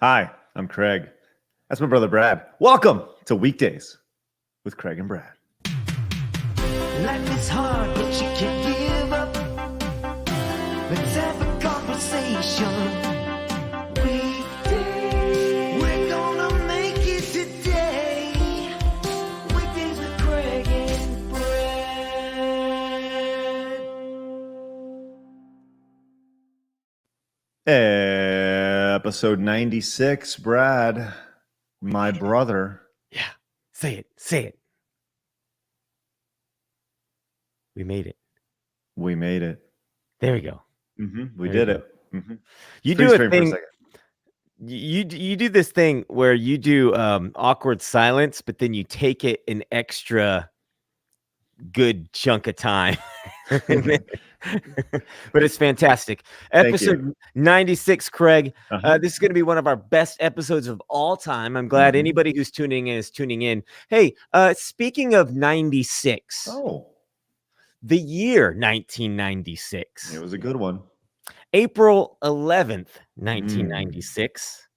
Hi, I'm Craig. That's my brother Brad. Welcome to Weekdays with Craig and Brad. Life is hard, but you can't give up. Let's have a conversation. Weekdays, we're gonna make it today. Weekdays with Craig and Brad. Episode 96, Brad, my brother. Yeah. Say it. We made it. We made it. There we go. We There you did go. it. You Freeze do a frame for a thing. second. You do this thing where you do awkward silence, but then you take it an extra good chunk of time. But it's fantastic. Thank Episode 96, Craig. Uh-huh. This is going to be one of our best episodes of all time. I'm glad Mhm. anybody who's tuning in is tuning in. Hey, speaking of 96, Oh, the year 1996. it was a good one. April 11th, 1996.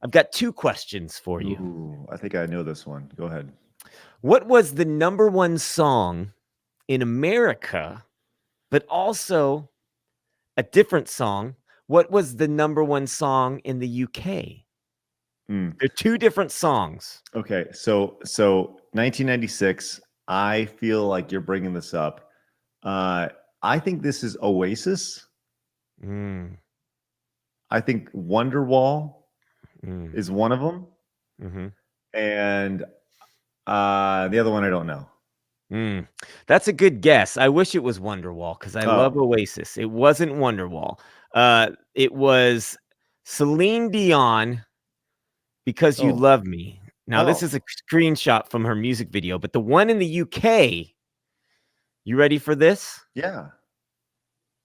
I've got two questions for you. Ooh, I think I know this one. Go ahead. What was the number one song in America, but also a different song? What was the number one song in the UK? Mm. They're two different songs. Okay, so 1996. I feel like you're bringing this up. I think this is Oasis. Mm, I think Wonderwall mm, is one of them, mhm, and the other one I don't know. mm. That's a good guess. I wish it was Wonderwall because I love Oasis. It wasn't Wonderwall. It was Celine Dion, Because You Oh. Love Me. Now, this Oh. is a screenshot from her music video, but the one in the UK, you ready for this? Yeah.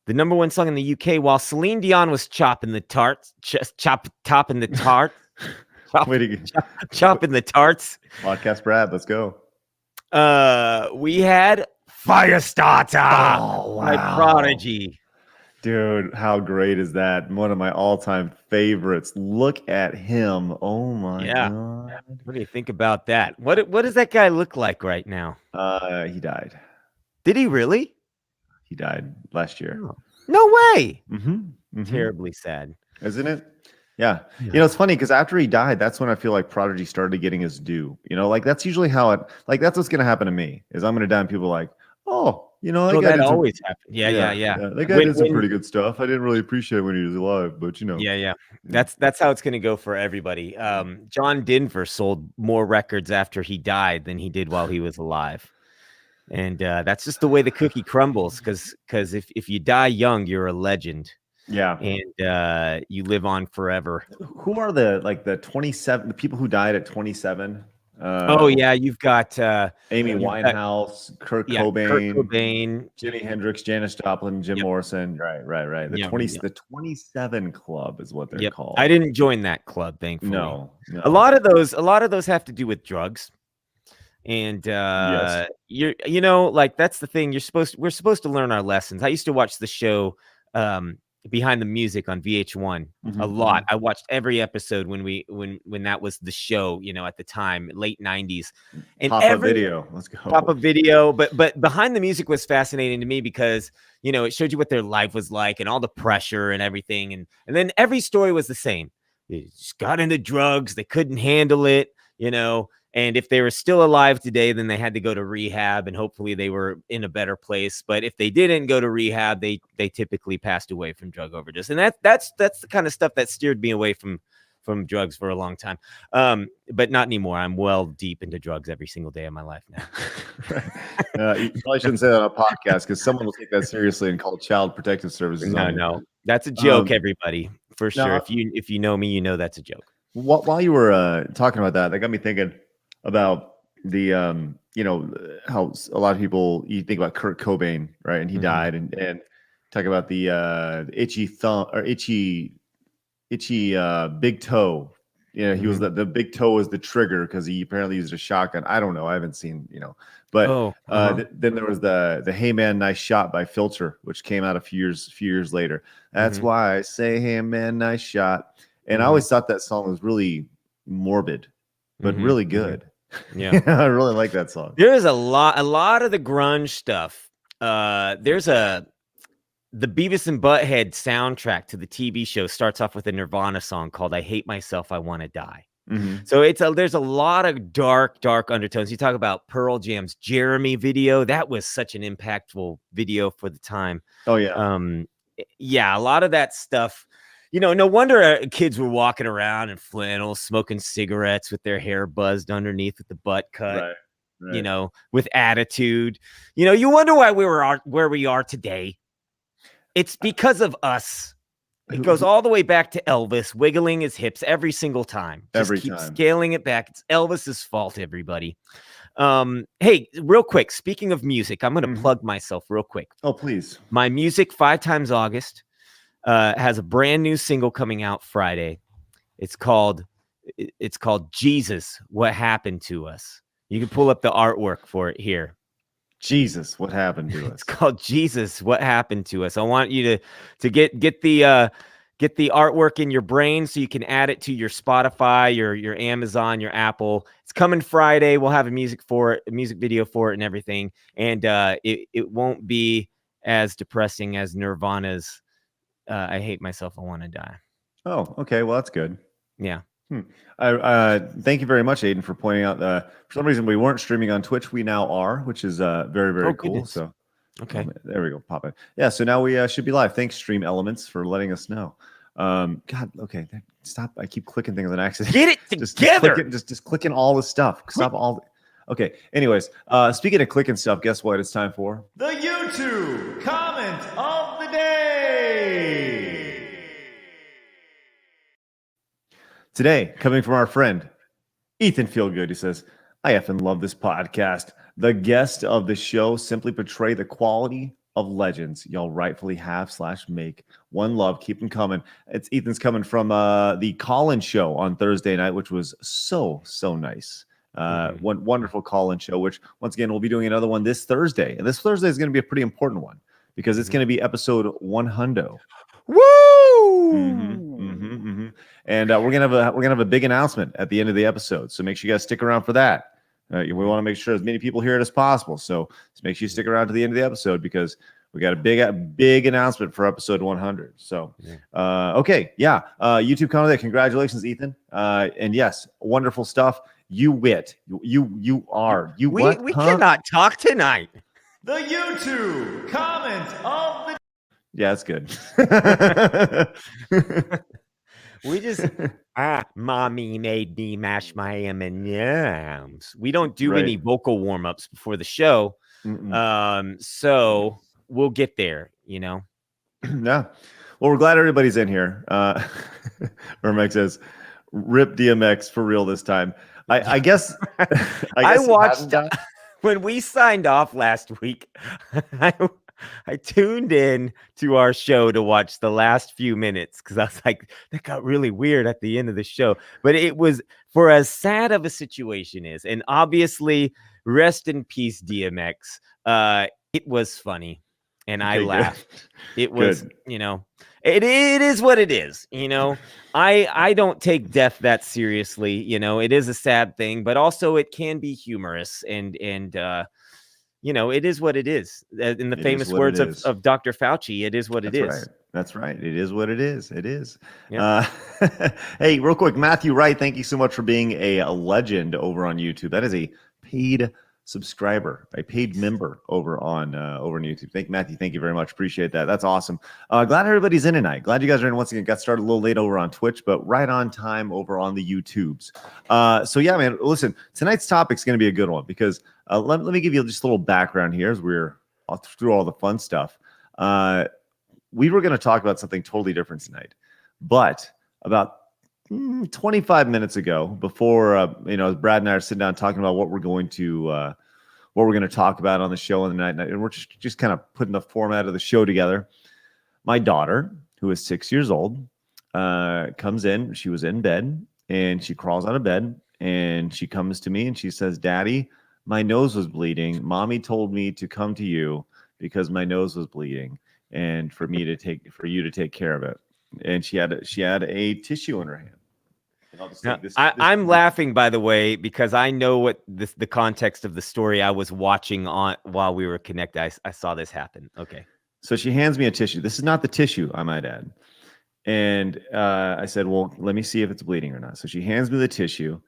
The number one song in the UK, while Celine Dion was chopping the tarts, topping the tart, Way to get chopping the tarts. podcast, Brad. Let's go. We had Firestarter Oh, by wow. Prodigy. Dude, how great is that? One of my all-time favorites. Look at him. Oh my Yeah. God. What do you think about that? What does that guy look like right now? He died. Did he really? He died last year. Oh, no way. Mm-hmm. Terribly sad. Isn't it? Yeah. Yeah. You know, it's funny because after he died, that's when I feel like Prodigy started getting his due. You know, like that's usually how it, like that's what's going to happen to me is I'm going to die and people are like, oh, you know, Oh, guy that did some- always happens. Yeah. That guy did some pretty good stuff. I didn't really appreciate when he was alive, but you know. Yeah. That's how it's going to go for everybody. John Denver sold more records after he died than he did while he was alive. And that's just the way the cookie crumbles because if you die young, you're a legend Yeah. and you live on forever. Who are the 27 the people who died at 27? Oh yeah, you've got Amy you've got- Winehouse, Kurt Cobain, Kurt Cobain. Jimi Hendrix, Janis Joplin, Jim Yep. Morrison. Right. The Yep, 20 yep. the 27 Club is what they're Yep. called. I didn't join that club, thankfully. No. A lot of those have to do with drugs. And Yes. you know, like that's the thing. We're supposed to learn our lessons. I used to watch the show Behind the Music on VH1 a lot. I watched every episode when that was the show, you know, at the time, late 90s. And Pop-up video. Let's go. Pop-up video, but Behind the Music was fascinating to me because, you know, it showed you what their life was like and all the pressure and everything. And then every story was the same. They just got into drugs, they couldn't handle it, you know. And if they were still alive today, then they had to go to rehab and hopefully they were in a better place. But if they didn't go to rehab, they typically passed away from drug overdose. And that's the kind of stuff that steered me away from drugs for a long time. But not anymore. I'm well deep into drugs every single day of my life now. You probably shouldn't say that on a podcast because someone will take that seriously and call Child Protective Services. on you. No. That's a joke, everybody. For sure. no. If you know me, you know that's a joke. While you were talking about that got me thinking about the you know how a lot of people you think about Kurt Cobain, right? And he died, and talk about the itchy thumb or itchy big toe. You know, he was the big toe was the trigger because he apparently used a shotgun. I don't know. I haven't seen, you know, but then there was the Hey Man, Nice Shot by Filter, which came out a few years later. That's why I say Hey Man, Nice Shot. And I Mhm. always thought that song was really morbid, but Mhm, really mhm. good. Yeah. I really like that song. There's a lot of the grunge stuff. There's the Beavis and Butthead soundtrack to the TV show starts off with a Nirvana song called "I Hate Myself, I Want to Die." Mhm. So there's a lot of dark undertones. You talk about Pearl Jam's Jeremy video. That was such an impactful video for the time. Oh yeah. Yeah, a lot of that stuff. No wonder kids were walking around in flannels, smoking cigarettes with their hair buzzed underneath with the butt cut. Right. Right. With attitude. You wonder why where we are today. It's because of us. It goes all the way back to Elvis wiggling his hips every single time. Just Every keep time. scaling it back. It's Elvis's fault, everybody. Hey, real quick, speaking of music, I'm going to Mhm. plug myself real quick. Oh, please. My music, 5 Times August, has a brand new single coming out Friday. It's called Jesus, What Happened to Us. You can pull up the artwork for it here. Jesus, what happened to us? It's called Jesus, What Happened to Us. I want you to get the artwork in your brain so you can add it to your Spotify, your Amazon, your Apple. It's coming Friday. We'll have a music video for it and everything. And it won't be as depressing as Nirvana's I Hate Myself, I Want to Die. Oh, okay. Well, that's good. Yeah. I thank you very much, Aiden, for pointing out. For some reason, we weren't streaming on Twitch. We now are, which is very, very cool. Goodness. So, Okay. there we go. Pop it. Yeah. So now we should be live. Thanks, Stream Elements, for letting us know. God. Okay. Stop. I keep clicking things on accident. Get it together. Just clicking all the stuff. Stop all. Okay. Anyways, speaking of clicking stuff, guess what? It's time for The YouTube comment of the day. today, coming from our friend Ethan Feelgood. He says, I effing love this podcast. The guests of the show simply portray the quality of legends y'all rightfully have / make. One love. Keep them coming. Ethan's coming from the call-in show on Thursday night, which was so nice. One wonderful call-in show, which once again, we'll be doing another one this Thursday. And this Thursday is going to be a pretty important one because it's going to be episode 100. Woo! And we're gonna have a big announcement at the end of the episode. So make sure you guys stick around for that. We want to make sure as many people hear it as possible. So just make sure you stick around to the end of the episode because we got a big announcement for episode 100. So okay, yeah. YouTube comment. Congratulations, Ethan. And yes, wonderful stuff. You wit. You are. You what? We cannot talk tonight. The YouTube comment of the Yeah, that's good. We just mommy made me mash my M&Ms. We don't do any vocal warm-ups before the show. So we'll get there, Yeah. Well, we're glad everybody's in here. Ermex says, rip DMX for real this time. I guess I watched when we signed off last week. I tuned in to our show to watch the last few minutes because I was like, that got really weird at the end of the show. But it was, for as sad of a situation is, and obviously, rest in peace, DMX. It was funny, and I laughed. It was, it is what it is. I don't take death that seriously. It is a sad thing, but also it can be humorous and it is what it is. In the famous words of Dr. Fauci, it is what it is. Right. That's right. It is what it is. It is. Yeah. Hey, real quick, Matthew Wright, thank you so much for being a legend over on YouTube. That is a paid subscriber, a paid member over on YouTube. Matthew. Thank you very much. Appreciate that. That's awesome. Glad everybody's in tonight. Glad you guys are in once again. Got started a little late over on Twitch, but right on time over on the YouTubes. So yeah, man, listen, tonight's topic's going to be a good one because let me give you just a little background here as we're through all the fun stuff. We were going to talk about something totally different tonight, but about 25 minutes ago, before as Brad and I are sitting down talking about what we're going to talk about on the show on the night, and we're just kind of putting the format of the show together. My daughter, who is 6 years old, comes in. She was in bed, and she crawls out of bed, and she comes to me, and she says, "Daddy, my nose was bleeding. Mommy told me to come to you because my nose was bleeding, and for you to take care of it." and she had a tissue in her hand. And I'll just Now, take this. I'm laughing, by the way, because I know what the context of the story I was watching on while we were connected. I saw this happen. Okay. So she hands me a tissue. This is not the tissue, I might add. And I said, well, let me see if it's bleeding or not. So she hands me the tissue,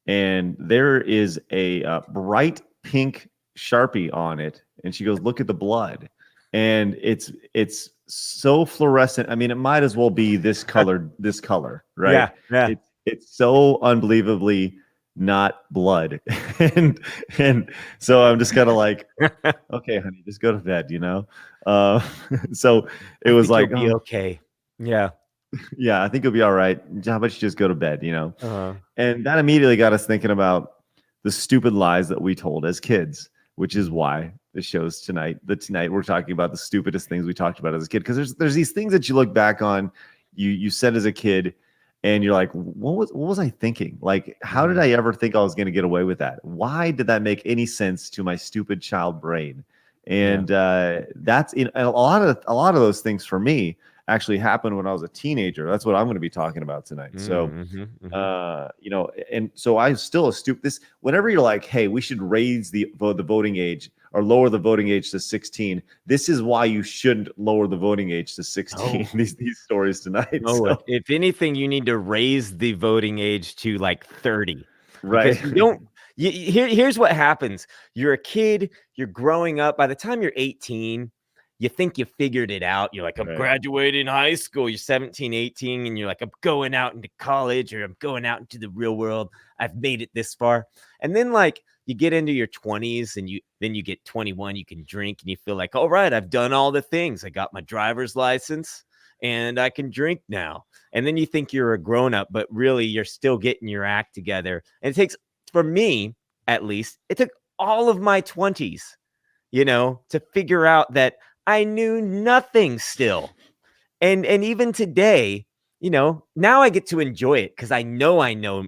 and there is a bright pink Sharpie on it. And she goes, look at the blood. And it's so fluorescent. I mean, it might as well be this color, right? Yeah. Yeah. It's so unbelievably not blood. and so I'm just kind of like, okay, honey, just go to bed, you know? So it was like, be okay. Yeah. Yeah, I think it'll be all right. How about you just go to bed, you know? Uh-huh. And that immediately got us thinking about the stupid lies that we told as kids, which is why the show's tonight we're talking about the stupidest things we talked about as a kid. Because there's these things that you look back on, you said as a kid, and you're like, what was I thinking? Like, how did I ever think I was going to get away with that? Why did that make any sense to my stupid child brain? And that's in a lot of those things for me actually happened when I was a teenager. That's what I'm going to be talking about tonight. So, you know, and so I still this whenever you're like, hey, we should raise the voting age or lower the voting age to 16. This is why you shouldn't lower the voting age to 16. Oh. These stories tonight. No, So, if anything, you need to raise the voting age to like 30. right. Because you don't. Here's what happens. You're a kid. You're growing up. By the time you're 18, you think you figured it out. You're like, I'm Right. graduating high school. You're 17, 18, and you're like, I'm going out into college, or I'm going out into the real world. I've made it this far. And then like you get into your 20s, and then you get 21. You can drink, and you feel like, all right, I've done all the things. I got my driver's license, and I can drink now. And then you think you're a grown up, but really you're still getting your act together. And it takes, for me at least, it took all of my 20s, you know, to figure out that I knew nothing still. And even today, you know, now I get to enjoy it because I know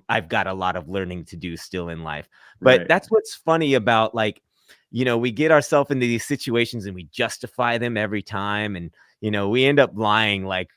I've got a lot of learning to do still in life. But Right. that's what's funny about, like, you know, we get ourselves into these situations and we justify them every time. And, you know, we end up lying, like,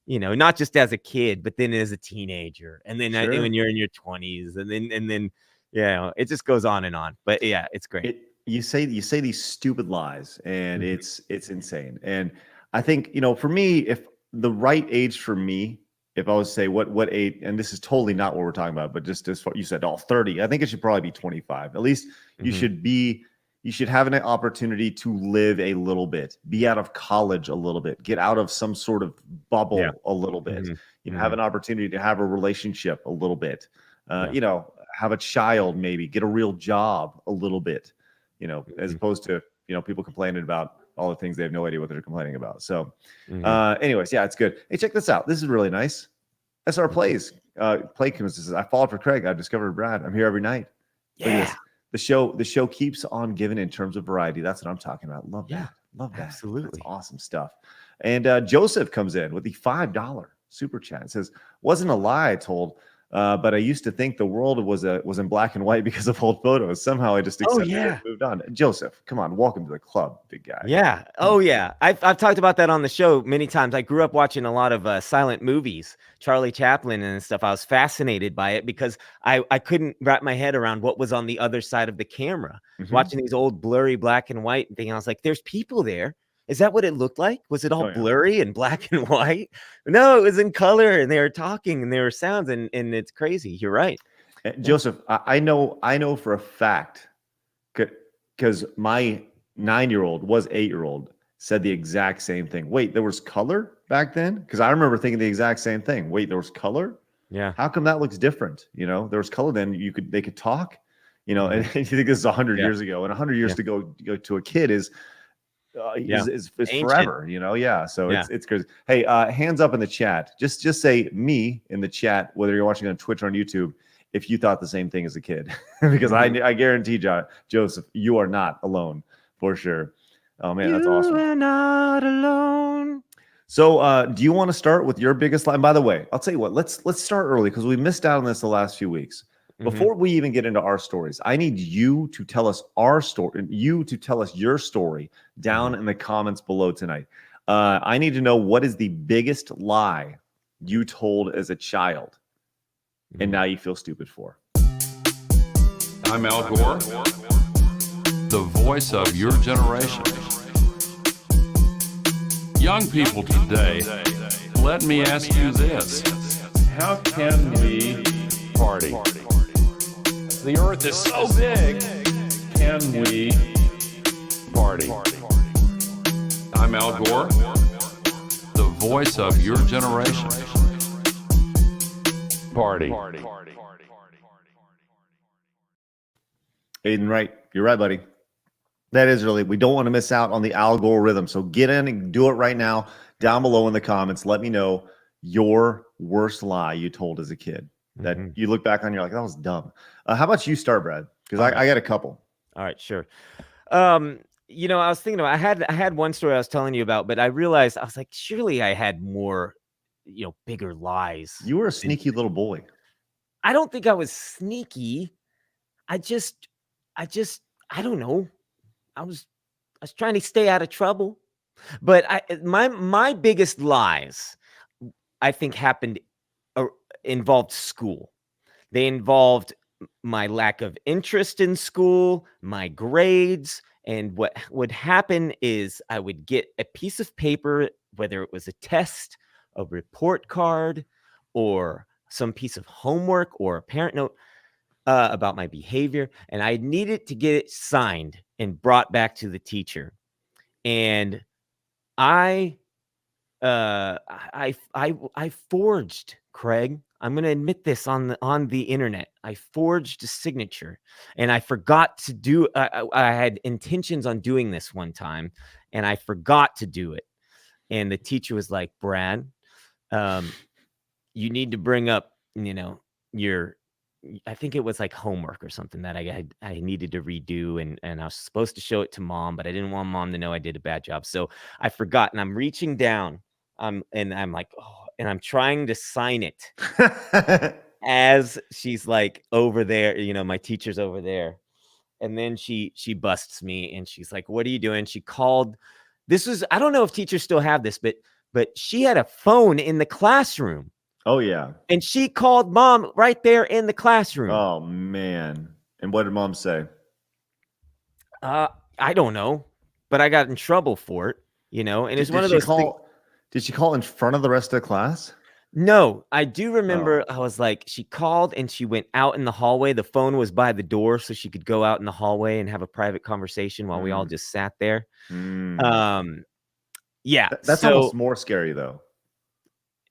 you know, not just as a kid, but then as a teenager. And then Sure. when you're in your 20s, and then, you know, it just goes on and on. But yeah, it's great. You say these stupid lies, and Mhm. it's insane. And I think, you know, for me, if the right age for me, if I was to say what age, and this is totally not what we're talking about, but just as far, you said 30, I think it should probably be 25. At least you Mhm. should have an opportunity to live a little bit, be out of college a little bit, get out of some sort of bubble Yeah. a little bit. Mhm. You know, have an opportunity to have a relationship a little bit. Yeah. You know, have a child, maybe get a real job a little bit. You know, as Mhm. opposed to, you know, people complaining about all the things they have no idea what they're complaining about. So, Mhm. anyways, yeah, it's good. Hey, check this out. This is really nice. SR Plays. Play says, I followed for Craig. I've discovered Brad. I'm here every night. Look at Yeah. this. The show keeps on giving in terms of variety. That's what I'm talking about. Love Yeah, that. Love that. absolutely. That's awesome stuff. And Joseph comes in with the $5 super chat. It says, wasn't a lie I told, but I used to think the world was in black and white because of old photos. Somehow I just accepted it yeah. and moved on. Joseph, come on, welcome to the club, big guy. Yeah. Oh, yeah. I've talked about that on the show many times. I grew up watching a lot of silent movies, Charlie Chaplin and stuff. I was fascinated by it because I couldn't wrap my head around what was on the other side of the camera. Mhm. Watching these old blurry black and white thing, I was like, there's people there. Is that what it looked like? Was it all Oh, yeah. blurry and black and white? No, it was in color, and they were talking, and there were sounds, and it's crazy. You're right. Joseph, I know for a fact, because my 9-year-old was 8-year-old said the exact same thing. Wait, there was color back then? Because I remember thinking the exact same thing. Wait, there was color? Yeah. How come that looks different? You know, there was color then. They could talk. You know, and you think this is 100 years ago, and 100 years to go to a kid is Ancient. forever. You know, yeah. So Yeah. it's crazy. Hey, hands up in the chat. Just say me in the chat, whether you're watching on Twitch or on YouTube, if you thought the same thing as a kid, because I guarantee, Joseph, you are not alone for sure. Oh man, that's awesome. You are not alone. So, do you want to start with your biggest line? By the way, I'll tell you what. Let's start early because we missed out on this the last few weeks. Before we even get into our stories, I need you to tell us our story, and you to tell us your story down in the comments below tonight. I need to know, what is the biggest lie you told as a child and now you feel stupid for? I'm Al Gore, the voice of your generation. Young people today, let me ask you this. How can we party? The earth is so big. Can we party? I'm Al Gore, the voice of your generation. Party. Aiden, right. You're right, buddy. That is really, we don't want to miss out on the Al Gore rhythm. So get in and do it right now down below in the comments. Let me know your worst lie you told as a kid that you look back on, you're like, that was dumb. How about you start, Brad? Because I got a couple. All right, sure. You know, I was thinking about, I had one story I was telling you about, but I realized, I was like, surely I had more, you know, bigger lies. You were a sneaky little boy. I don't think I was sneaky. I don't know. I was trying to stay out of trouble. But my biggest lies, I think, involved school. They involved my lack of interest in school, my grades, and what would happen is I would get a piece of paper, whether it was a test, a report card, or some piece of homework or a parent note about my behavior, and I needed to get it signed and brought back to the teacher. And I forged, Craig. I'm going to admit this on the internet. I forged a signature, and I forgot to do. I had intentions on doing this one time, and I forgot to do it. And the teacher was like, "Brad, you need to bring up, you know, I think it was like homework or something that I needed to redo, and I was supposed to show it to mom, but I didn't want mom to know I did a bad job. So I forgot, and I'm reaching down, and I'm like, oh, and I'm trying to sign it as she's like over there, you know, my teacher's over there. And then she busts me, and she's like, what are you doing? She called, I don't know if teachers still have this, but she had a phone in the classroom. Oh, yeah. And she called mom right there in the classroom. Oh, man. And what did mom say? I don't know, but I got in trouble for it, you know, and it's one of those things. Did she call in front of the rest of the class? No, I do remember. I was like, she called and she went out in the hallway. The phone was by the door, so she could go out in the hallway and have a private conversation while we all just sat there. Yeah. That's almost more scary, though.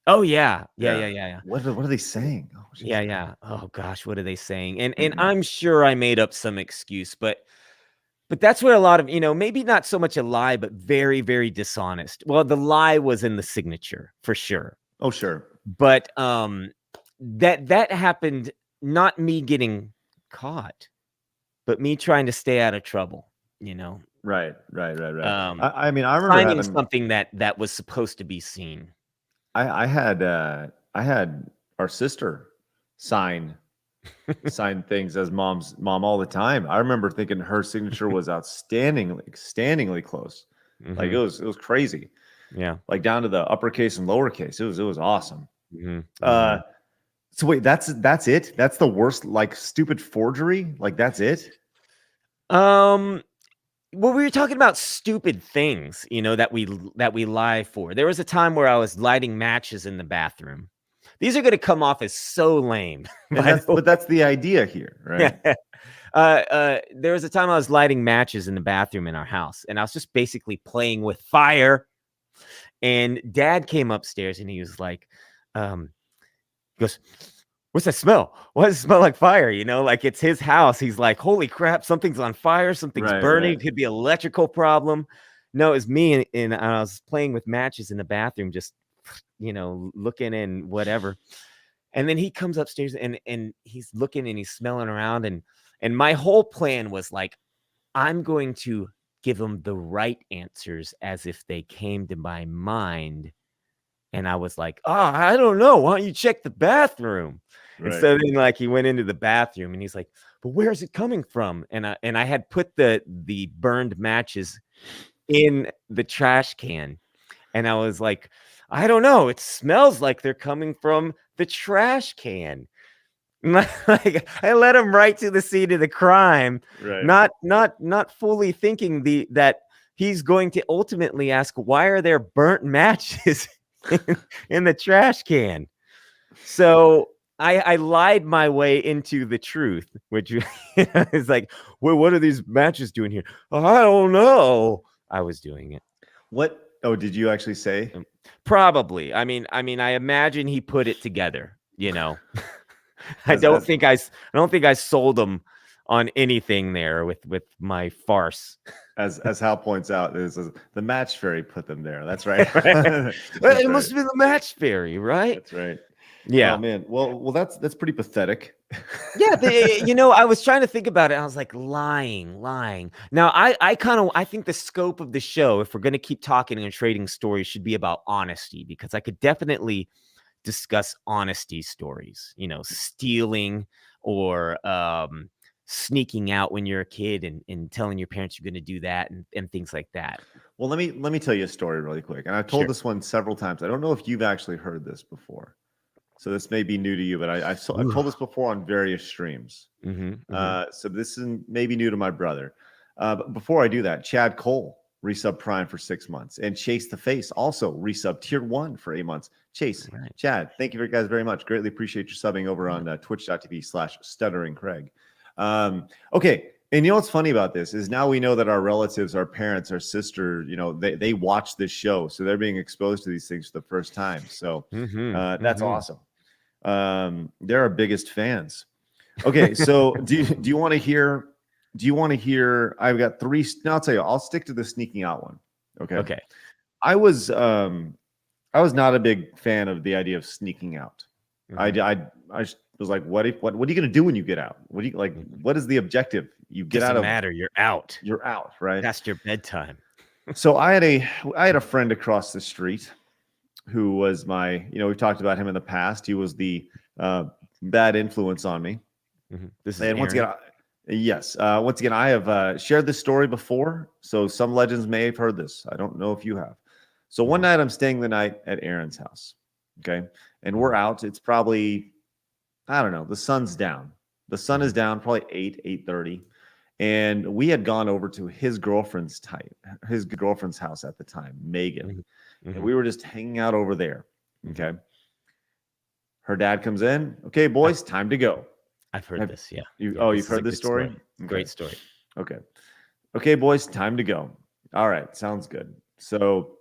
Oh, yeah. Yeah. What are they saying? Oh, yeah. Oh, gosh, what are they saying? And I'm sure I made up some excuse, but that's where a lot of, you know, maybe not so much a lie, but very, very dishonest. Well, the lie was in the signature for sure. Oh, sure. But that happened, not me getting caught, but me trying to stay out of trouble, you know? Right. I mean, I remember finding something that was supposed to be seen. I had our sister sign things as mom all the time. I remember thinking her signature was outstandingly close. Like it was crazy. Yeah. Like down to the uppercase and lowercase. It was awesome. So wait, that's it? That's the worst, like, stupid forgery? Like, that's it? Well, we were talking about stupid things, you know, that we lie for. There was a time where I was lighting matches in the bathroom. These are going to come off as so lame. But that's the idea here, right? There was a time I was lighting matches in the bathroom in our house, and I was just basically playing with fire. And Dad came upstairs, and he was like, he goes, what's that smell? Why does it smell like fire? You know, like it's his house. He's like, holy crap, something's on fire. Something's burning. It could be an electrical problem. No, it was me. And I was playing with matches in the bathroom, just, you know, looking and whatever. And then he comes upstairs and he's looking and he's smelling around. And my whole plan was like, I'm going to give him the right answers as if they came to my mind. And I was like, oh, I don't know. Why don't you check the bathroom? Right. And so then, like, he went into the bathroom and he's like, but where is it coming from? And I had put the burned matches in the trash can. And I was like, I don't know. It smells like they're coming from the trash can. Like I led him right to the scene of the crime, Right. not fully thinking that he's going to ultimately ask, why are there burnt matches in the trash can? So I lied my way into the truth, which is like, well, what are these matches doing here? I don't know. I was doing it. What? Oh, did you actually say? Probably. I mean, I imagine he put it together, you know. I As- don't as- think I sold him on anything there with my farce. As Hal points out, is the match fairy put them there. That's right. It That's must right. have been the match fairy, right? That's right. Yeah. Oh man. Well, that's pretty pathetic. Yeah, I was trying to think about it. I was like, lying. Now, I think the scope of the show, if we're going to keep talking and trading stories, should be about honesty, because I could definitely discuss honesty stories, stealing or sneaking out when you're a kid and telling your parents you're going to do that and things like that. Well, let me tell you a story really quick. And I've told Sure. this one several times. I don't know if you've actually heard this before. So this may be new to you, but I've told this before on various streams. So this is maybe new to my brother. But before I do that, Chad Cole resub Prime for 6 months, and Chase the Face also resub Tier 1 for 8 months. Chase, Right. Chad, thank you guys very much. Greatly appreciate your subbing over on twitch.tv/stutteringcraig. Okay. And you know what's funny about this is now we know that our relatives, our parents, our sister, they watch this show. So they're being exposed to these things for the first time. So that's awesome. They're our biggest fans. Okay. So do you want to hear? Do you want to hear? I've got three. No, I'll tell you, I'll stick to the sneaking out one. Okay. I was not a big fan of the idea of sneaking out. I was like, what are you going to do when you get out? What do you like? What is the objective? You get Doesn't out of matter. You're out. You're out, right? Past your bedtime. So I had a friend across the street who was my, we've talked about him in the past. He was the bad influence on me. This is And once Aaron. again, yes. Once again, I have shared this story before, so some legends may have heard this. I don't know if you have. So one night I'm staying the night at Aaron's house, okay? And we're out. It's probably, I don't know, the sun's down. The sun is down, probably 8:30. And we had gone over to his girlfriend's house at the time, Megan. And we were just hanging out over there, okay? Her dad comes in. Okay, boys, time to go. I've heard this. Yeah. You've this is heard a this good story? story. Okay. Great story. Okay, boys, time to go. All right, sounds good. So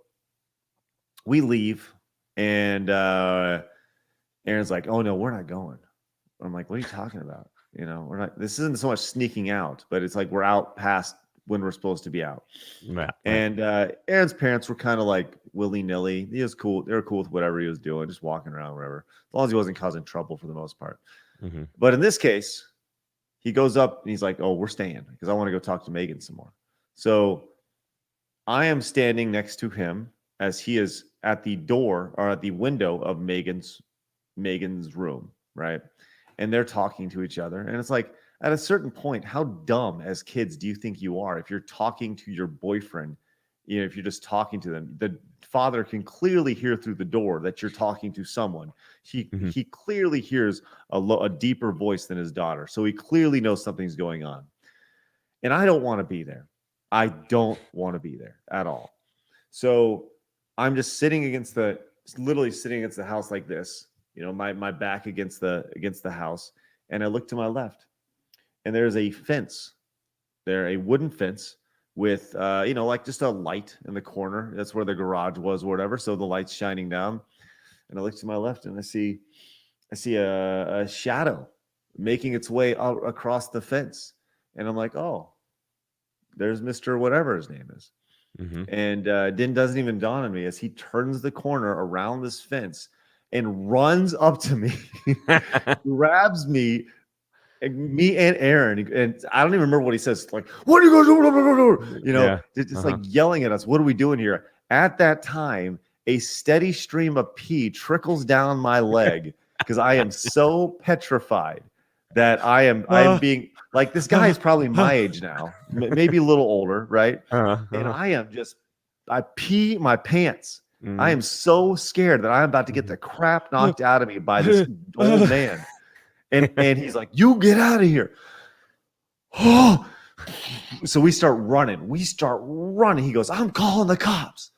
we leave, and Aaron's like, "Oh no, we're not going." I'm like, "What are you talking about? We're not. This isn't so much sneaking out, but it's like we're out past when we're supposed to be out." Right. And Aaron's parents were kind of like willy-nilly. He was cool. They were cool with whatever he was doing, just walking around, wherever, as long as he wasn't causing trouble for the most part. But in this case, he goes up and he's like, "Oh, we're staying because I want to go talk to Megan some more." So I am standing next to him as he is at the door or at the window of Megan's room, right? And they're talking to each other. And it's like, at a certain point, how dumb as kids do you think you are if you're talking to your boyfriend? If you're just talking to them, the father can clearly hear through the door that you're talking to someone. He clearly hears a deeper voice than his daughter, so he clearly knows something's going on. And I don't want to be there. I don't want to be there at all. So I'm just literally sitting against the house like this. My back against the house, and I look to my left, and there's a fence. There, a wooden fence with like just a light in the corner. That's where the garage was, or whatever. So the light's shining down, and I look to my left, and I see a shadow making its way out across the fence, and I'm like, "Oh, there's Mr. Whatever his name is." And doesn't even dawn on me as he turns the corner around this fence and runs up to me, grabs me and Aaron, and I don't even remember what he says. Like, "What are you going to do?" Just like yelling at us. What are we doing here? At that time, a steady stream of pee trickles down my leg because I am so petrified that I am being like, this guy is probably my age now, maybe a little older, right? And I pee my pants. I am so scared that I'm about to get the crap knocked out of me by this old man. And he's like, "You get out of here." Oh, so we start running. He goes, "I'm calling the cops."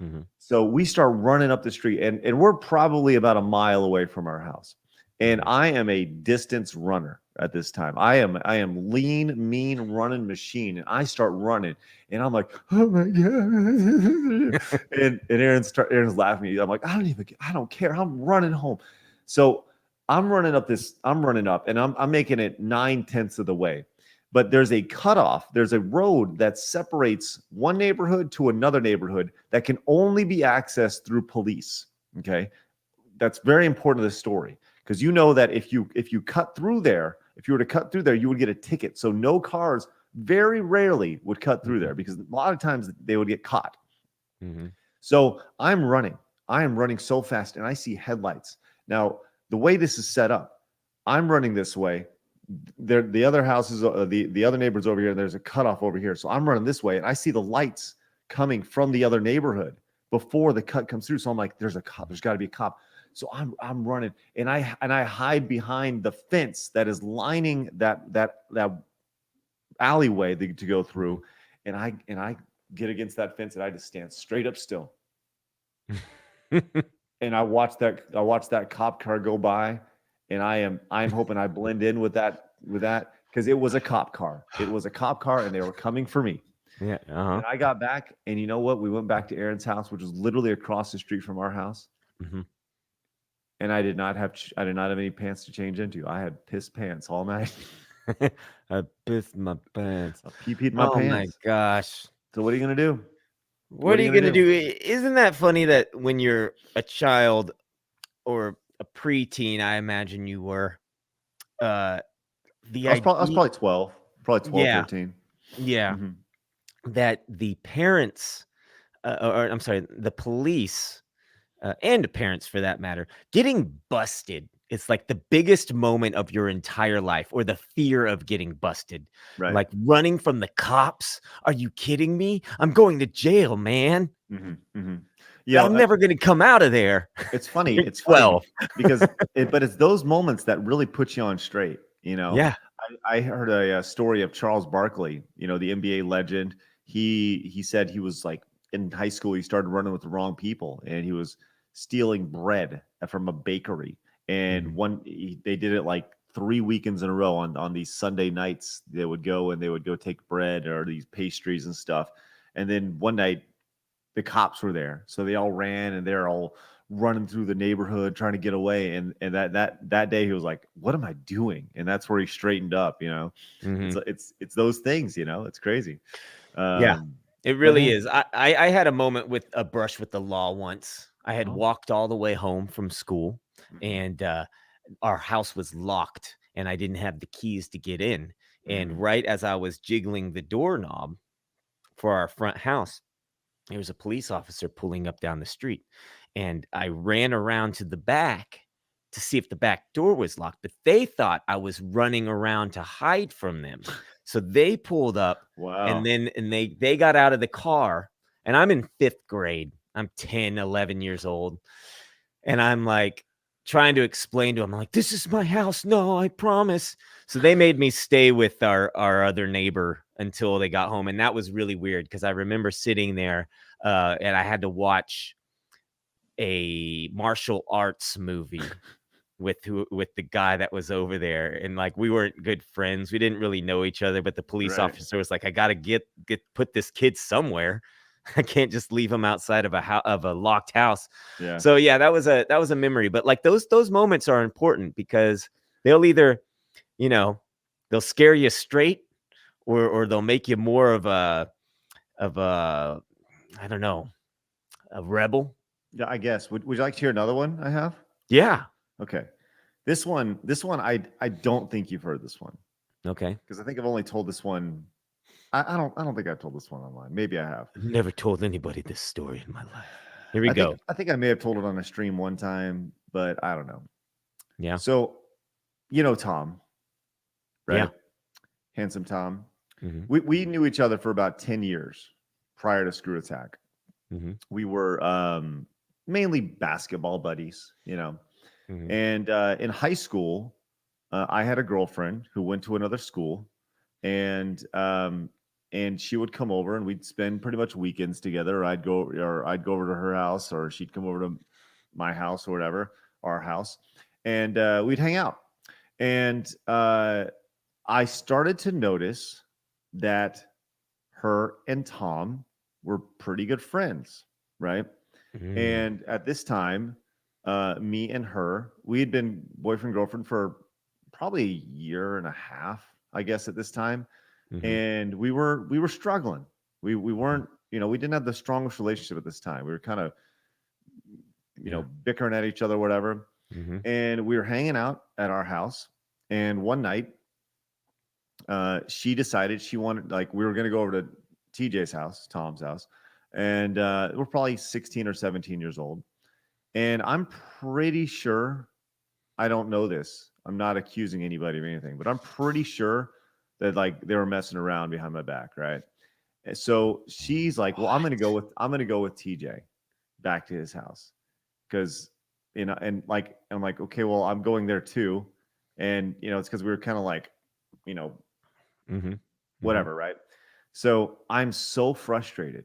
Mhm. So we start running up the street, and we're probably about a mile away from our house. And I am a distance runner at this time. I am lean, mean running machine. And I start running, and I'm like, "Oh my God." and Aaron's laughing at me. I'm like, I don't care. I'm running home. So I'm running up, and I'm making it 9/10 of the way. But there's a cutoff. There's a road that separates one neighborhood to another neighborhood that can only be accessed through police. Okay. That's very important to the story, because you know that if you cut through there, if you were to cut through there, you would get a ticket. So no cars very rarely would cut through there, because a lot of times they would get caught. Mhm. So I am running so fast, and I see headlights. Now, the way this is set up, I'm running this way. The other houses, the other neighbors over here, and there's a cutoff over here. So I'm running this way, and I see the lights coming from the other neighborhood before the cut comes through. So I'm like, there's a cop. There's got to be a cop. So I'm running, and I hide behind the fence that is lining that alleyway to go through, and I get against that fence, and I just stand straight up still. And I watch that cop car go by, and I'm hoping I blend in with that, because it was a cop car. It was a cop car, and they were coming for me. Yeah. And I got back, and you know what? We went back to Aaron's house, which was literally across the street from our house. Mhm. And I did not have any pants to change into. I had piss pants all night. I pissed my pants. I pee-peed my Oh pants. my gosh. So what are you gonna do? What are you gonna do? Isn't that funny that when you're a child or a preteen, I imagine you were, the I was probably 12, Yeah. 13. yeah, Mhm. that the parents, or I'm sorry, the police, and the parents for that matter, getting busted. It's like the biggest moment of your entire life, or the fear of getting busted. Right. Like running from the cops. Are you kidding me? I'm going to jail, man. Mhm, mhm. Yeah, I'm never going to come out of there. it's funny. You're It's funny 12. because but it's those moments that really put you on straight. You know. Yeah. I heard a story of Charles Barkley. You know, the NBA legend. He said he was like in high school. He started running with the wrong people, and he was stealing bread from a bakery. And they did it like 3 weekends in a row on these Sunday nights. They would go take bread or these pastries and stuff. And then one night the cops were there. So they all ran, and they're all running through the neighborhood trying to get away. And that day he was like, "What am I doing?" And that's where he straightened up, you know. Mhm. It's those things, you know. It's crazy. Yeah. It really hey. is. I had a moment with a brush with the law once. I had Oh. walked all the way home from school, Mhm. and our house was locked, and I didn't have the keys to get in. And Mhm. right as I was jiggling the doorknob for our front house, there was a police officer pulling up down the street. And I ran around to the back to see if the back door was locked, but they thought I was running around to hide from them. So they pulled up, Wow. and they got out of the car, and I'm in 5th grade. I'm 10, 11 years old. And I'm like trying to explain to them, like, this is my house. No, I promise. So they made me stay with our other neighbor until they got home. And that was really weird, because I remember sitting there, and I had to watch a martial arts movie with the guy that was over there. And like, we weren't good friends. We didn't really know each other, but the police Right. officer was like, I got to put this kid somewhere. I can't just leave him outside of a locked house. Yeah. So yeah, that was a memory. But like those moments are important, because they'll either, they'll scare you straight, or they'll make you more of a I don't know, a rebel. Yeah, I guess. Would you like to hear another one I have? Yeah. Okay. This one I don't think you've heard this one, Okay. because I think I've only told this one. I don't think I've told this one online. Maybe I have. I've never told anybody this story in my life. Here we go. I think I may have told it on a stream one time, but I don't know. Yeah. So, you know Tom, right? Yeah. Handsome Tom. Mhm. We knew each other for about 10 years prior to Screw Attack. we were mainly basketball buddies, you know. Mhm. And in high school, I had a girlfriend who went to another school, and she would come over, and we'd spend pretty much weekends together. I'd go over to her house, or she'd come over to my house or whatever, our house, and we'd hang out. And I started to notice that her and Tom were pretty good friends, right? Mm. And at this time, me and her, we had been boyfriend girlfriend for probably a year and a half, I guess, at this time, Mhm. and we were struggling. We weren't, you know, we didn't have the strongest relationship at this time. We were kind of, you know, bickering at each other, whatever. Mhm. And we were hanging out at our house, and one night, she decided she wanted, like, we were going to go over to TJ's house, Tom's house, and we're probably 16 or 17 years old. And I'm pretty sure, I don't know this, I'm not accusing anybody of anything, but I'm pretty sure that, like, they were messing around behind my back, right? And so she's like, "Well, I'm gonna go with TJ back to his house, because, you know," and like, I'm like, "Okay, well, I'm going there too," and you know, it's because we were kind of like, you know, Mhm. whatever, right? So I'm so frustrated.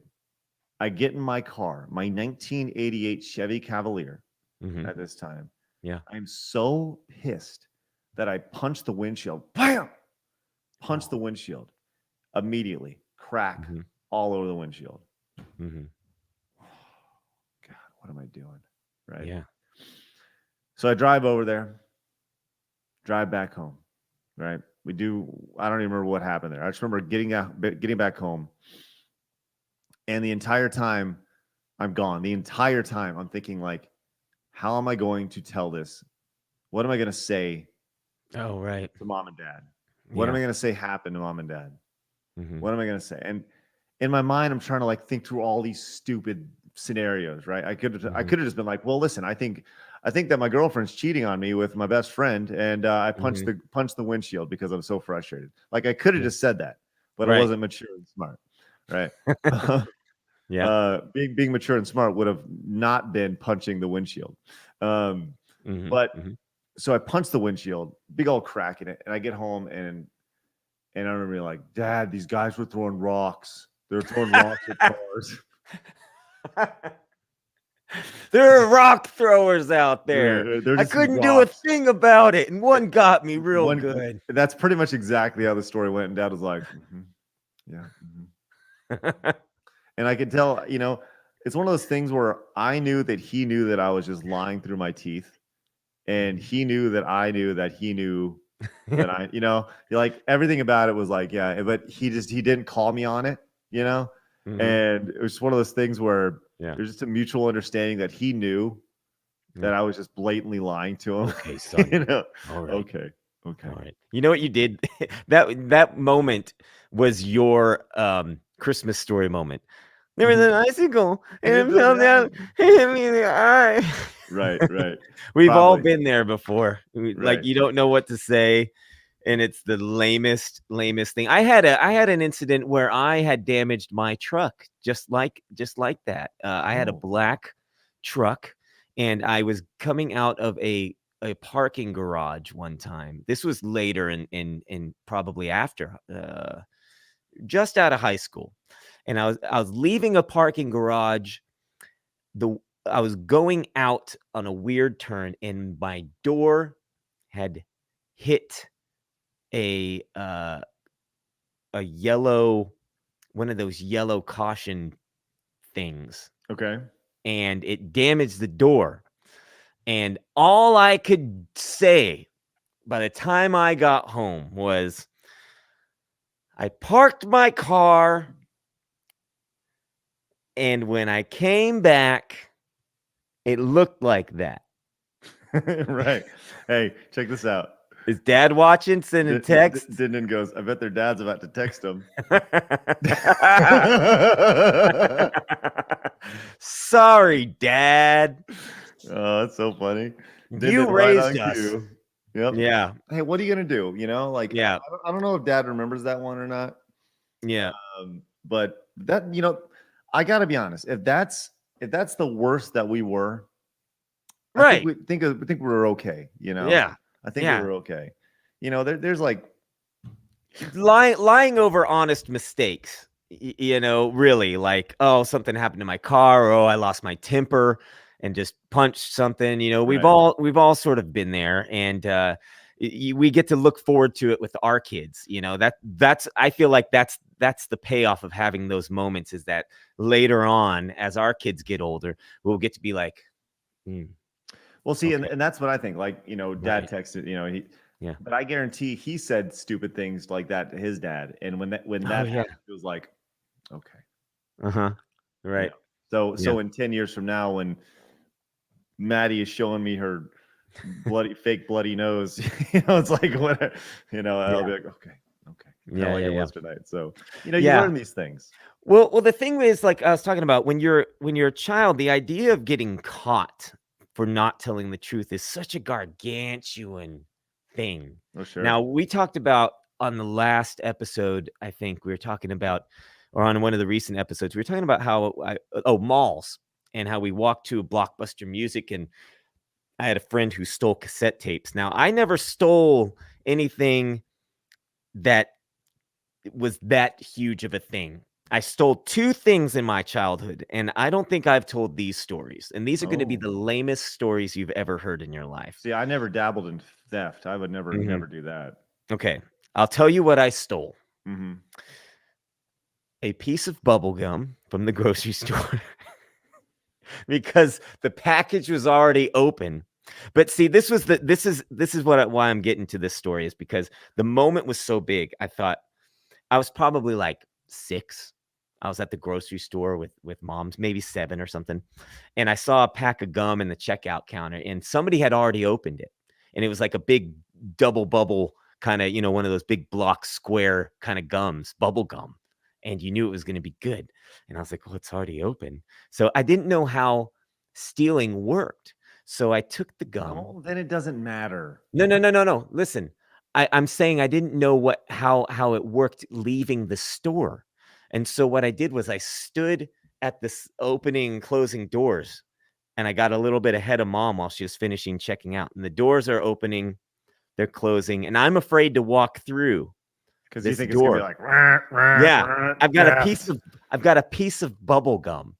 I get in my car, my 1988 Chevy Cavalier Mhm. at this time. Yeah. I'm so pissed that I punched the windshield. Bam! Punch the windshield immediately. Crack Mhm. all over the windshield. Mhm. God, what am I doing? Right. Yeah. So I drive over there, drive back home. Right. I don't even remember what happened there. I just remember getting back home. And the entire time I'm gone, the entire time I'm thinking, like, how am I going to tell this? What am I going to say Oh, right. to mom and dad? What am Yeah. I going to say happened to mom and dad? Mhm. What am I going to say? And in my mind, I'm trying to, like, think through all these stupid scenarios, right? I could have just been like, well, listen, I think that my girlfriend's cheating on me with my best friend, and I punched the windshield because I'm so frustrated. Like, I could have Yeah. just said that, but I Right. wasn't mature and smart, right? Yeah. Being mature and smart would have not been punching the windshield. Mhm. But Mhm. so I punched the windshield, big old crack in it, and I get home, and I remember being like, "Dad, these guys were throwing rocks. They're throwing rocks at cars." There are rock throwers out there. They're I just these couldn't do a rocks. thing about it, and one got me real One, good. that's pretty much exactly how the story went. And Dad was like, "Mhm, yeah." And I could tell, you know, it's one of those things where I knew that he knew that I was just lying through my teeth. And he knew that I knew that he knew that I, you know, like, everything about it was like, yeah, but he didn't call me on it, you know? Mhm. And it was one of those things where Yeah. there's just a mutual understanding that he knew that I was just blatantly lying to him. Okay, son. You know? All right. Okay. All right. You know what you did? That moment was your Christmas story moment. There was an icicle and it fell down and hit me in the eye. Right. We've all Probably. been there before. Like, Right. you don't know what to say, and it's the lamest thing. I had an incident where I had damaged my truck just like that. I had a Oh. black truck, and I was coming out of a parking garage one time. This was later in probably after just out of high school. And I was leaving a parking garage. I was going out on a weird turn, and my door had hit a yellow, one of those yellow caution things, Okay. and it damaged the door. And all I could say by the time I got home was, I parked my car, and when I came back, it looked like that. Right. Hey, check this out. Is Dad watching? Sending texts? Dindin goes, I bet their dad's about to text them. Sorry, Dad. Oh, that's so funny. You Dindin right raised on us. cue. Yep. Yeah. Hey, what are you gonna do? You know, like, Yeah. I don't know if Dad remembers that one or not. Yeah. But that, you know, I gotta be honest. If that's the worst that we were, I Right. think we're okay. You know. Yeah. I think Yeah. we're okay. You know, there's like, Lying over honest mistakes, you know, really, like, oh, something happened to my car, or oh, I lost my temper and just punched something. You know, we've Right. all sort of been there, and we get to look forward to it with our kids. You know, that's I feel like that's the payoff of having those moments, is that later on, as our kids get older, we'll get to be like, "Hmm, well, see, okay, and that's what I think. Like, you know, dad right, texted, you know, yeah, but I guarantee he said stupid things like that to his dad. And when oh that yeah, happened, it was like, okay. uh-huh, You right, know. So yeah, in 10 years from now, when Maddie is showing me her fake bloody nose, you know, it's like what, you know, I'll yeah, be like, okay, kind of yeah, like yeah, it yeah, was tonight. So, you know, you yeah. learn these things. Well, the thing is, like I was talking about, when you're a child, the idea of getting caught for not telling the truth is such a gargantuan thing. Oh, Now, sure. we talked about on the last episode, I think we were talking about, or on one of the recent episodes, we were talking about how malls, and how we walked to a Blockbuster Music, and I had a friend who stole cassette tapes. Now, I never stole anything that was that huge of a thing. I stole 2 things in my childhood, and I don't think I've told these stories, and these are gonna be Oh, the lamest stories you've ever heard in your life. see, I never dabbled in theft. I would Mhm. never do that. Okay, I'll tell you what I stole. Hmm. A piece of bubble gum from the grocery store, because the package was already open. But see, this is why I'm getting to this story, is because the moment was so big. I thought I was probably like 6. I was at the grocery store with moms, maybe 7 or something, and I saw a pack of gum in the checkout counter, and somebody had already opened it, and it was like a big double bubble kinda, you know, one of those big block square kinda gums, bubble gum, and you knew it was gonna be good, and I was like, "Well, it's already open." So I didn't know how stealing worked, so I took the gum. Oh, then it doesn't matter. No, no, no, no, no. Listen, I'm saying I didn't know how it worked leaving the store. And so what I did was I stood at this opening and closing doors, and I got a little bit ahead of mom while she was finishing checking out. And the doors are opening, they're closing, and I'm afraid to walk through Because you this think it's gonna be door. like, Yeah. theft. I've got a piece of bubble gum.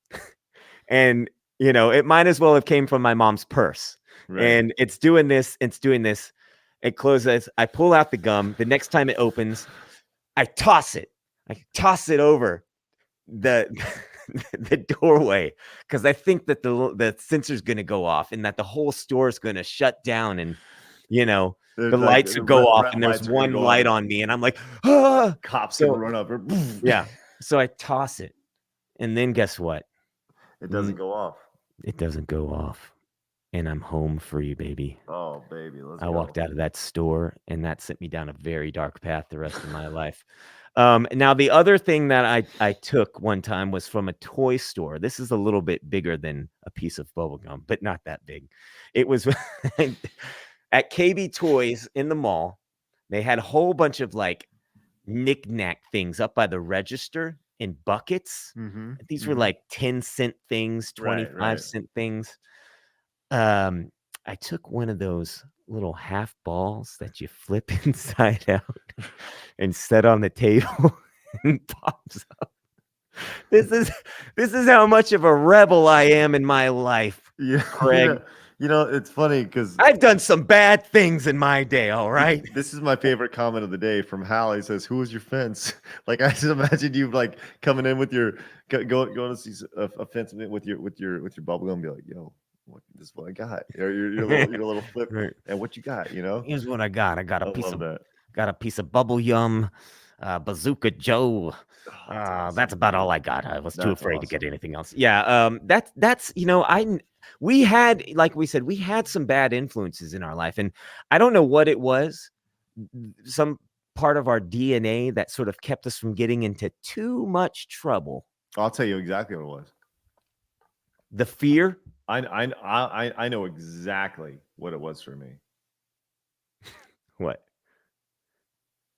And, you know, it might as well have came from my mom's purse. Right. And it's doing this, it's doing this. It closes. I pull out the gum. The next time it opens, I toss it. I toss it over the the doorway, because I think that the sensor's going to go off, and that the whole store is going to shut down, and you know, There's the like lights would go off, red and there's lights are gonna one go off light and on me, and I'm like, ah. cops gonna So run up. yeah. So I toss it, and then guess what? It doesn't go off. It doesn't go off, and I'm home free, baby. Oh, baby, let's I go. walked out of that store, and that sent me down a very dark path the rest of my life. Now the other thing that I took one time was from a toy store. This is a little bit bigger than a piece of bubble gum, but not that big. It was at KB Toys in the mall. They had a whole bunch of like knick-knack things up by the register in buckets. Mm-hmm. These were like 10-cent things, Right, 25-cent things. Um, I took one of those little half balls that you flip inside out and set on the table and pops up. This is how much of a rebel I am in my life, Yeah, Craig. you know, it's funny because I've done some bad things in my day, all right? this is my favorite comment of the day from Hal. He says, "Who was your fence?" Like I just imagined you like coming in with your going to see a fence with your bubble gum, and be like, "Yo, this is what I got." Your little flip, Right. and what you got? You know, Here's what I got. I got I love that. a piece of bubble yum, Bazooka Joe. Oh, that's awesome. That's about all I got. I was too That's afraid to get awesome. anything else. Yeah, that's you know, we had, like we said, we had some bad influences in our life, and I don't know what it was. Some part of our DNA that sort of kept us from getting into too much trouble. I'll tell you exactly what it was. The fear. I know exactly what it was for me. What?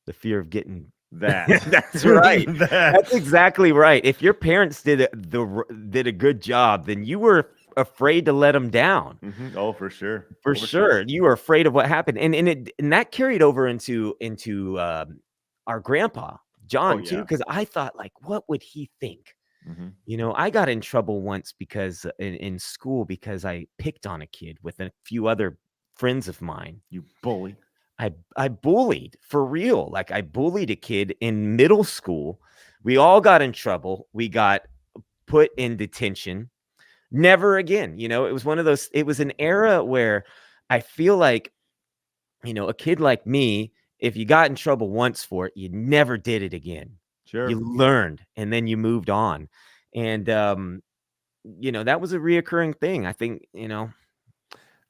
The fear of getting that. That's right. That. That's exactly right. If your parents did a good job, then you were afraid to let them down. Oh, for sure. For sure. You were afraid of what happened. And that carried over into our grandpa, John, too, yeah. because I thought, like, what would he think? Mhm. You know, I got in trouble once because in school because I picked on a kid with a few other friends of mine. You bully. I bullied for real. Like I bullied a kid in middle school. We all got in trouble. We got put in detention. Never again. You know, it was one of those, it was an era where I feel like, you know, a kid like me, if you got in trouble once for it, you never did it again. Sure. You learned and then you moved on. And you know, that was a reoccurring thing. I think, you know.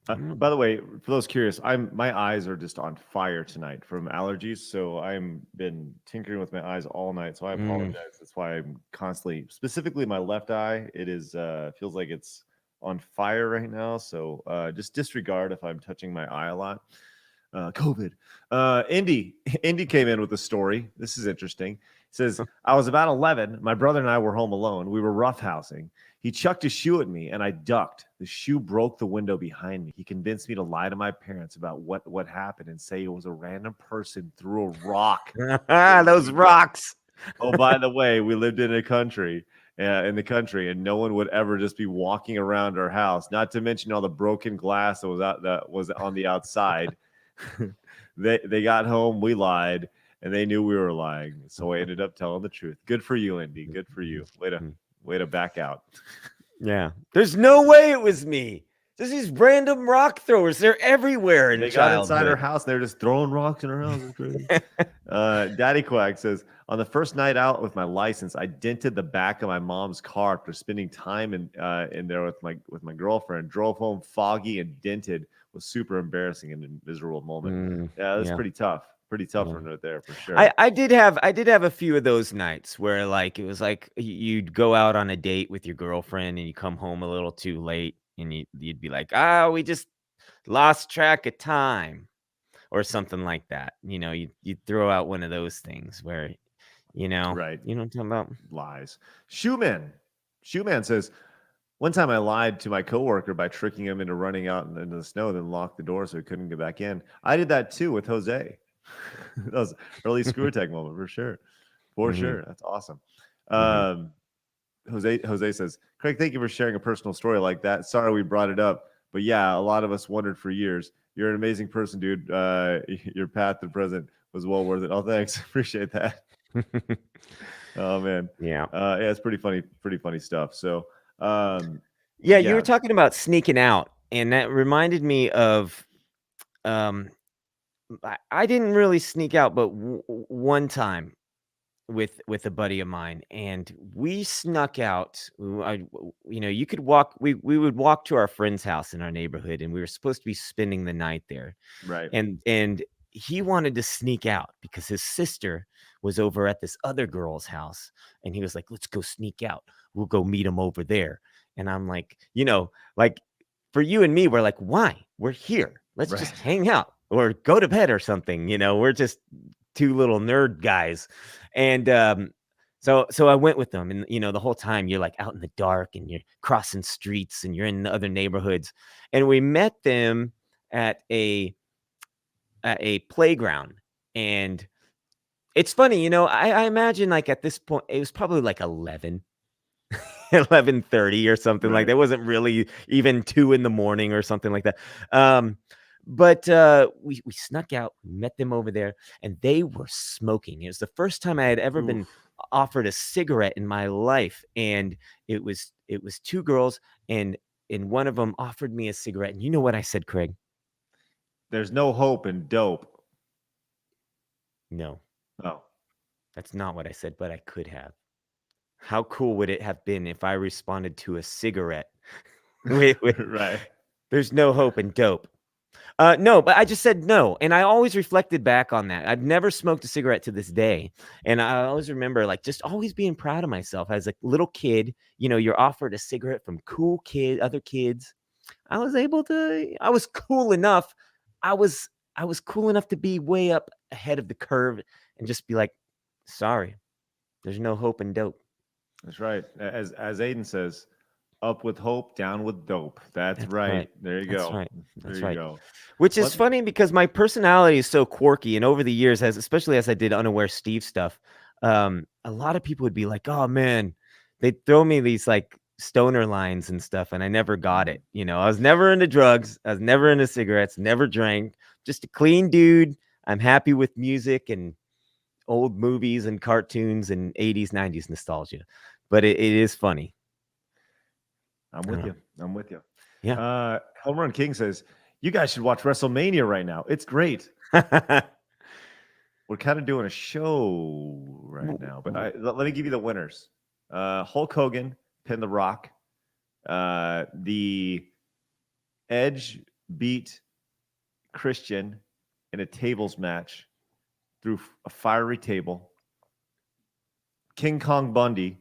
By the way, for those curious, my eyes are just on fire tonight from allergies, so I'm been tinkering with my eyes all night. So I apologize. That's why I'm constantly, specifically my left eye, it is feels like it's on fire right now. So just disregard if I'm touching my eye a lot. COVID. Indy came in with a story. This is interesting. He says, I was about 11. My brother and I were home alone. We were roughhousing. He chucked a shoe at me and I ducked. The shoe broke the window behind me. He convinced me to lie to my parents about what happened and say it was a random person threw a rock. Those rocks. Oh, by the way, we lived in the country, and no one would ever just be walking around our house. Not to mention all the broken glass that was on the outside. They got home, we lied, and they knew we were lying. So I ended up telling the truth. Good for you, Indy. Good for you. Way to back out. Yeah. There's no way it was me. There's these random rock throwers. They're everywhere in They childhood. got inside our house. They're just throwing rocks in our house. It's crazy. Daddy Quack says, on the first night out with my license, I dented the back of my mom's car after spending time in there with my girlfriend. Drove home foggy and dented. Was super embarrassing and a miserable moment. Yeah, it was pretty tough. Pretty tough one right there for sure. I did have a few of those nights where like it was like you'd go out on a date with your girlfriend and you come home a little too late and you'd be like, we just lost track of time or something like that. You know, you'd throw out one of those things where, you know, right. You know what I'm talking about? Lies. Shoeman says, one time I lied to my coworker by tricking him into running out into the snow, then locked the door so he couldn't get back in. I did that too with Jose. That was early screw tech moment for sure. For sure. That's awesome. Jose says, Craig, thank you for sharing a personal story like that. Sorry we brought it up, but yeah, a lot of us wondered for years. You're an amazing person, dude. Your path to present was well worth it. Oh, thanks. Appreciate that. Oh man. Yeah. Yeah, it's pretty funny stuff. So yeah, you were talking about sneaking out, and that reminded me of I didn't really sneak out, but one time with a buddy of mine, and we snuck out. You could walk. We would walk to our friend's house in our neighborhood, and we were supposed to be spending the night there. Right. And he wanted to sneak out because his sister was over at this other girl's house, and he was like, "Let's go sneak out. We'll go meet him over there." And I'm like, like for you and me, we're like, why? We're here. Let's just hang out or go to bed or something. You know, we're just two little nerd guys. And so I went with them. And, the whole time you're like out in the dark and you're crossing streets and you're in the other neighborhoods. And we met them at a playground. And it's funny, I imagine like at this point, it was probably like 11:30 or something like that. It wasn't really even 2 a.m. or something like that. But we snuck out, met them over there, and they were smoking. It was the first time I had ever been offered a cigarette in my life, and it was 2 girls, and one of them offered me a cigarette. And you know what I said, Craig? There's no hope in dope. No. Oh. That's not what I said, but I could have. How cool would it have been if I responded to a cigarette? Right. There's no hope in dope. No, but I just said no. And I always reflected back on that. I've never smoked a cigarette to this day. And I always remember like just always being proud of myself as a little kid. You're offered a cigarette from cool other kids. I was cool enough. I was cool enough to be way up ahead of the curve and just be like, Sorry, there's no hope in dope. That's right. As Aiden says, up with hope, down with dope. That's right. There you That's go. right. There That's you right. go. Which is Let- funny because my personality is so quirky, and over the years, especially as I did Unaware Steve stuff, a lot of people would be like, "Oh man," they'd throw me these like stoner lines and stuff, and I never got it. You know, I was never into drugs, I was never into cigarettes, never drank, just a clean dude. I'm happy with music and old movies and cartoons and 80s, 90s nostalgia. But it is funny. I'm with you. I'm with you. Yeah. Home Run King says, you guys should watch WrestleMania right now. It's great. We're kind of doing a show right now, but let me give you the winners. Hulk Hogan pinned The Rock. The Edge beat Christian in a tables match through a fiery table. King Kong Bundy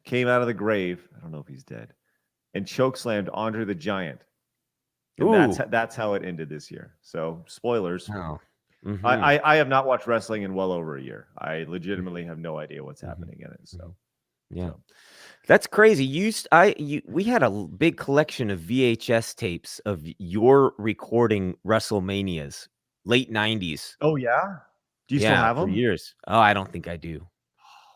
came out of the grave. I don't know if he's dead, and chokeslammed Andre the Giant. And that's how it ended this year. So spoilers. Oh. Mhm. I have not watched wrestling in well over a year. I legitimately have no idea what's happening in it. So yeah, that's crazy. We had a big collection of VHS tapes of your recording WrestleManias, late 90s. Oh yeah, do you still have for them? years? Oh, I don't think I do.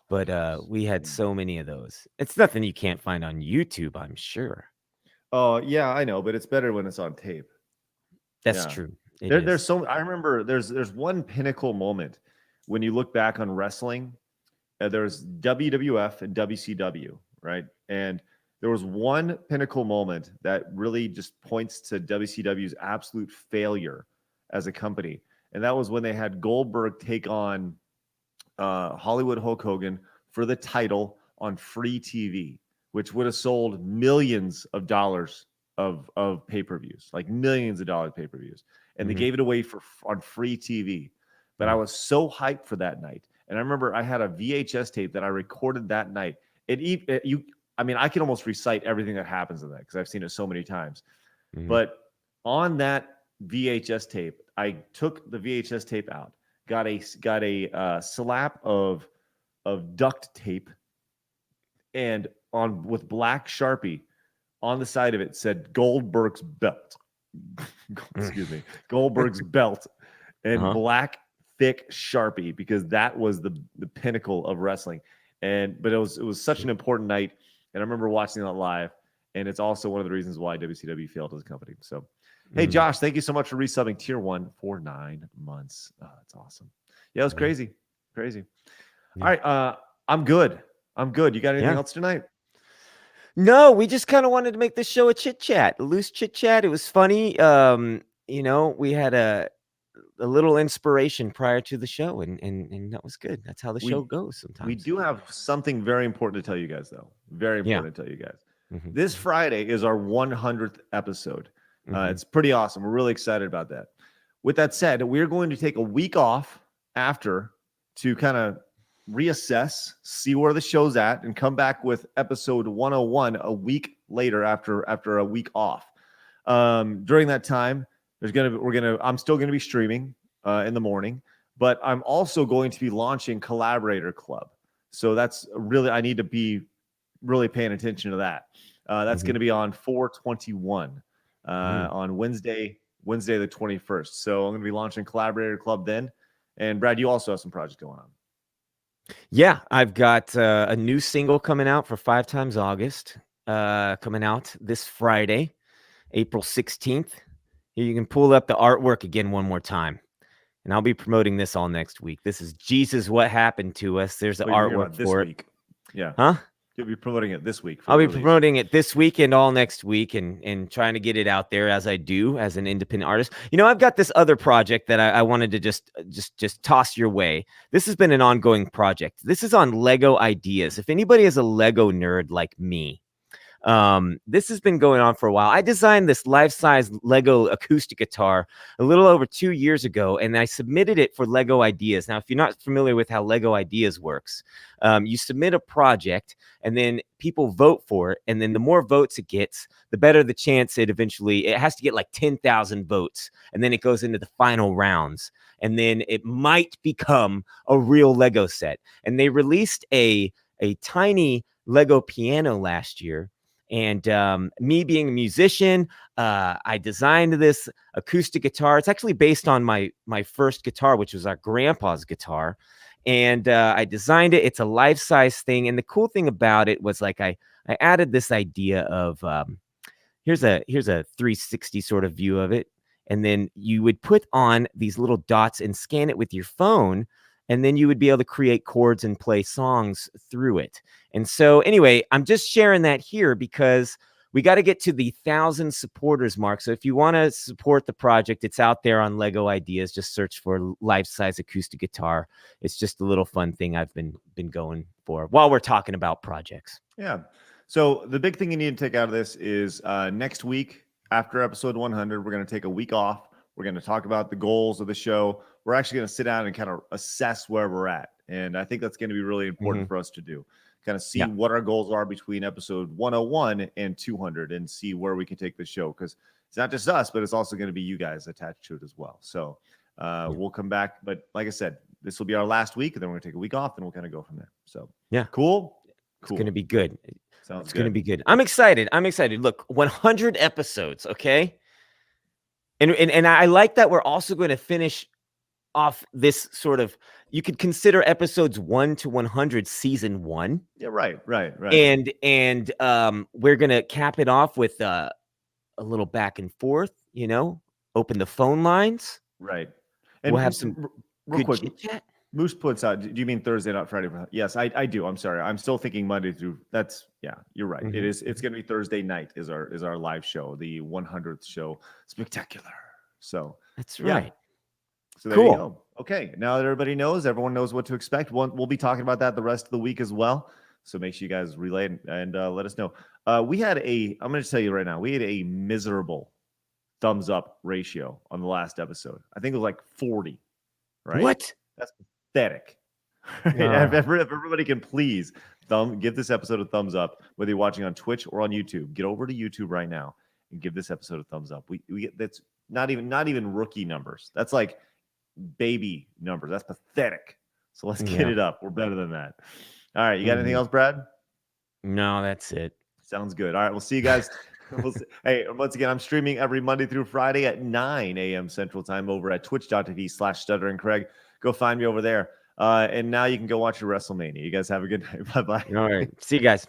But we had so many of those. It's nothing you can't find on YouTube, I'm sure. Oh yeah, I know, but it's better when it's on tape. That's Yeah. true. There's so I remember there's one pinnacle moment when you look back on wrestling. There's WWF and WCW, right? And there was one pinnacle moment that really just points to WCW's absolute failure as a company, and that was when they had Goldberg take on Hollywood Hulk Hogan for the title on free TV, which would have sold millions of dollars of pay-per-views, like millions of dollars payper-views. And they gave it away on free TV. But I was so hyped for that night. And I remember I had a VHS tape that I recorded that night. I can almost recite everything that happens in that because I've seen it so many times. But on that VHS tape, I took the VHS tape out, got a slap of duct tape, and with black Sharpie on the side of it said Goldberg's belt. Excuse me, Goldberg's belt, and black thick Sharpie, because that was the pinnacle of wrestling. But it was such an important night, and I remember watching that live. And it's also one of the reasons why WCW failed as a company. So, hey, Josh, thank you so much for resubbing Tier 1 for 9 months. Oh, that's awesome. Yeah, it was crazy. Crazy. Yeah. All right. I'm good. You got anything else tonight? No, we just kind of wanted to make this show a chit chat, a loose chit chat. It was funny. We had a little inspiration prior to the show, and that was good. That's how the show goes sometimes. We do have something very important to tell you guys, though. Very important to tell you guys. This Friday is our 100th episode. It's pretty awesome. We're really excited about that. With that said, we're going to take a week off after to kind of reassess, see where the show's at, and come back with episode 101 a week later after a week off. During that time, I'm still gonna be streaming in the morning, but I'm also going to be launching Collaborator Club. So that's really, I need to be really paying attention to that. That's going to be on 4/21 on Wednesday the 21st. So I'm going to be launching Collaborator Club then. And Brad, you also have some projects going on. Yeah, I've got a new single coming out for 5 Times August, coming out this Friday, April 16th. Here you can pull up the artwork again one more time. And I'll be promoting this all next week. This is Jesus, What Happened to Us. There's the artwork for it. Week. Yeah. Huh? You'll be promoting it this week. I'll be promoting it this week and all next week, and trying to get it out there as I do as an independent artist. I've got this other project that I wanted to just toss your way. This has been an ongoing project. This is on Lego ideas. If anybody is a Lego nerd like me, This has been going on for a while. I designed this life-size Lego acoustic guitar a little over 2 years ago, and I submitted it for Lego Ideas. Now, if you're not familiar with how Lego Ideas works, you submit a project, and then people vote for it, and then the more votes it gets, the better the chance it has to get like 10,000 votes, and then it goes into the final rounds, and then it might become a real Lego set. And they released a tiny Lego piano last year. And me being a musician, I designed this acoustic guitar. It's actually based on my first guitar, which was our grandpa's guitar. And I designed it. It's a life-size thing. And the cool thing about it was like I added this idea of here's a 360 sort of view of it. And then you would put on these little dots and scan it with your phone. And then you would be able to create chords and play songs through it. And so anyway, I'm just sharing that here because we got to get to the 1,000 supporters mark. So if you want to support the project, it's out there on Lego Ideas. Just search for life-size acoustic guitar. It's just a little fun thing I've been going for while we're talking about projects. Yeah. So the big thing you need to take out of this is next week after episode 100, we're going to take a week off. We're going to talk about the goals of the show. We're actually going to sit down and kind of assess where we're at. And I think that's going to be really important for us to do. Kind of see what our goals are between episode 101 and 200 and see where we can take the show. Because it's not just us, but it's also going to be you guys attached to it as well. So we'll come back. But like I said, this will be our last week. And then we're going to take a week off and we'll kind of go from there. So yeah, cool. It's going to be good. Sounds good. Going to be good. I'm excited. Look, 100 episodes. Okay. And I like that we're also going to finish off this sort of, you could consider episodes 1 to 100 season 1. Yeah, right. And we're going to cap it off with a little back and forth, open the phone lines. Right. And we'll have some real quick chit-chat. Moose puts out, do you mean Thursday, not Friday? Yes, I do. I'm sorry. I'm still thinking Monday through. You're right. Mm-hmm. It's going to be Thursday night is our live show, the 100th show. Spectacular. So that's right. So there you go. Okay. Now that everyone knows what to expect. We'll be talking about that the rest of the week as well. So make sure you guys relay and let us know. I'm going to tell you right now, we had a miserable thumbs up ratio on the last episode. I think it was like 40, right? What? That's pathetic. If everybody can please give this episode a thumbs up, whether you're watching on Twitch or on YouTube. Get over to YouTube right now and give this episode a thumbs up. We get, that's not even rookie numbers. That's like baby numbers. That's pathetic. So let's get it up. We're better than that. All right, you got anything else, Brad? No, that's it. Sounds good. All right, we'll see you guys. Hey, once again, I'm streaming every Monday through Friday at 9 a.m. Central Time over at twitch.tv/stutteringcraig. Go find me over there. And now you can go watch your WrestleMania. You guys have a good night. Bye-bye. All right. See you guys.